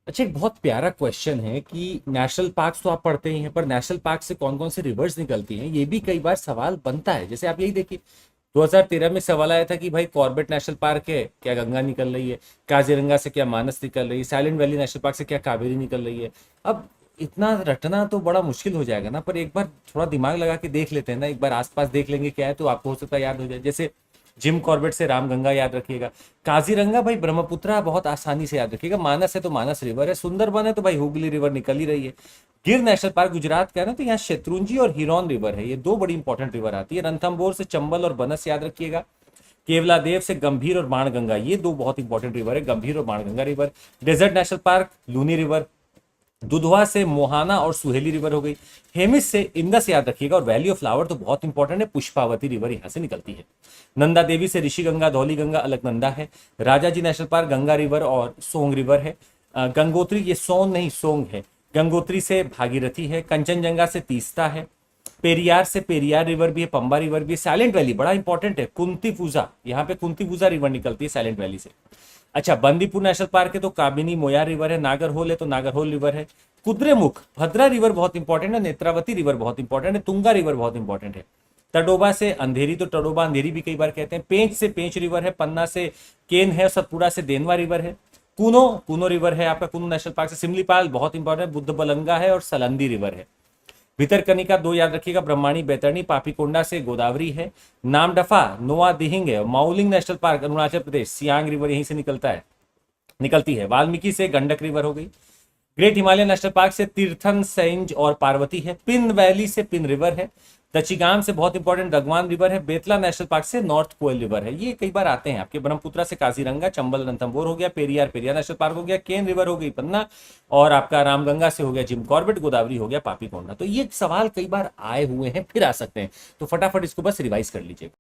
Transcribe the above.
अच्छा, एक बहुत प्यारा क्वेश्चन है कि नेशनल पार्क्स तो आप पढ़ते ही हैं, पर नेशनल पार्क से कौन कौन से रिवर्स निकलती हैं, ये भी कई बार सवाल बनता है। जैसे आप यही देखिए, 2013 में सवाल आया था कि भाई कॉर्बेट नेशनल पार्क है, क्या गंगा निकल रही है? काजीरंगा से क्या मानस निकल रही है? साइलेंट वैली नेशनल पार्क से क्या कावेरी निकल रही है? अब इतना रटना तो बड़ा मुश्किल हो जाएगा ना, पर एक बार थोड़ा दिमाग लगा के देख लेते हैं ना, एक बार आसपास देख लेंगे क्या है, तो आपको हो सकता है याद हो जाए। जैसे जिम कॉर्बेट से रामगंगा याद रखिएगा, काजीरंगा भाई ब्रह्मपुत्रा बहुत आसानी से याद रखिएगा, मानस है तो मानस रिवर है, सुंदरबन है तो भाई हुगली रिवर निकल ही रही है। गिर नेशनल पार्क गुजरात का है ना, तो यहाँ शत्रुंजी और हिरॉन रिवर है, ये दो बड़ी इंपॉर्टेंट रिवर आती है। रणथंभौर से चंबल और बनस याद रखिएगा। केवलादेव से गंभीर और बाणगंगा, ये दो बहुत इंपॉर्टेंट रिवर है, गंभीर और Banganga river. Desert national park Luni river. Dudhwa से मोहाना और सुहेली रिवर हो गई। हेमिस से इंदस याद रखिएगा, और वैली ऑफ फ्लावर तो बहुत इंपॉर्टेंट है, पुष्पावती रिवर यहां से निकलती है। नंदा देवी से ऋषि गंगा, धौली गंगा, अलकनंदा है। Rajaji national park Ganga river और सोंग रिवर है। गंगोत्री, ये सोन नहीं सोंग है। गंगोत्री से भागीरथी है। कंचनजंगा से तीस्ता है। पेरियार से पेरियार रिवर भी है, पंबा रिवर भी है। साइलेंट वैली बड़ा इंपॉर्टेंट है, कुंती पूजा, यहाँ पे कुंती पूजा रिवर निकलती है साइलेंट वैली से। अच्छा, बंदीपुर नेशनल पार्क है तो काबिनी मोयार रिवर है। नागरहोल है तो नागरहोल रिवर है। कुद्रेमुख भद्रा रिवर बहुत इंपॉर्टेंट है। नेत्रावती रिवर बहुत इंपॉर्टेंट है। तुंगा रिवर बहुत इंपॉर्टेंट है। तडोबा से अंधेरी, तो टडोबा अंधेरी भी कई बार कहते हैं। पेंच से पेंच रिवर है। पन्ना से केन है। सतपुड़ा से देनवा रिवर है। कूनो कूनो रिवर है आपका कूनो नेशनल पार्क से। सिमलीपाल बहुत इंपॉर्टेंट है। बुद्ध बलंगा है और सलंदी रिवर है। भितरकनिका दो याद रखिएगा, ब्रह्माणी बैतरणी। पापीकोंडा से गोदावरी है। नामदफा नोआ दिहिंग है। Mouling national park Arunachal Pradesh, Siang river यहीं से निकलती है। वाल्मीकि से गंडक रिवर हो गई। ग्रेट हिमालय नेशनल पार्क से तीर्थन सेंज और पार्वती है। पिन वैली से पिन रिवर है। दचिगाम से बहुत इंपॉर्टेंट रगवान रिवर है। बेतला नेशनल पार्क से नॉर्थ कोयल रिवर है। ये कई बार आते हैं आपके। ब्रह्मपुत्रा से काजीरंगा, चंबल रणथंभौर हो गया। पेरियार पेरियार नेशनल पार्क हो गया। केन रिवर हो गई पन्ना, और आपका रामगंगा से हो गया जिम कॉर्बेट। गोदावरी हो गया पापीकोंडा। तो ये सवाल कई बार आए हुए हैं, फिर आ सकते हैं, तो फटाफट इसको बस रिवाइज कर लीजिए।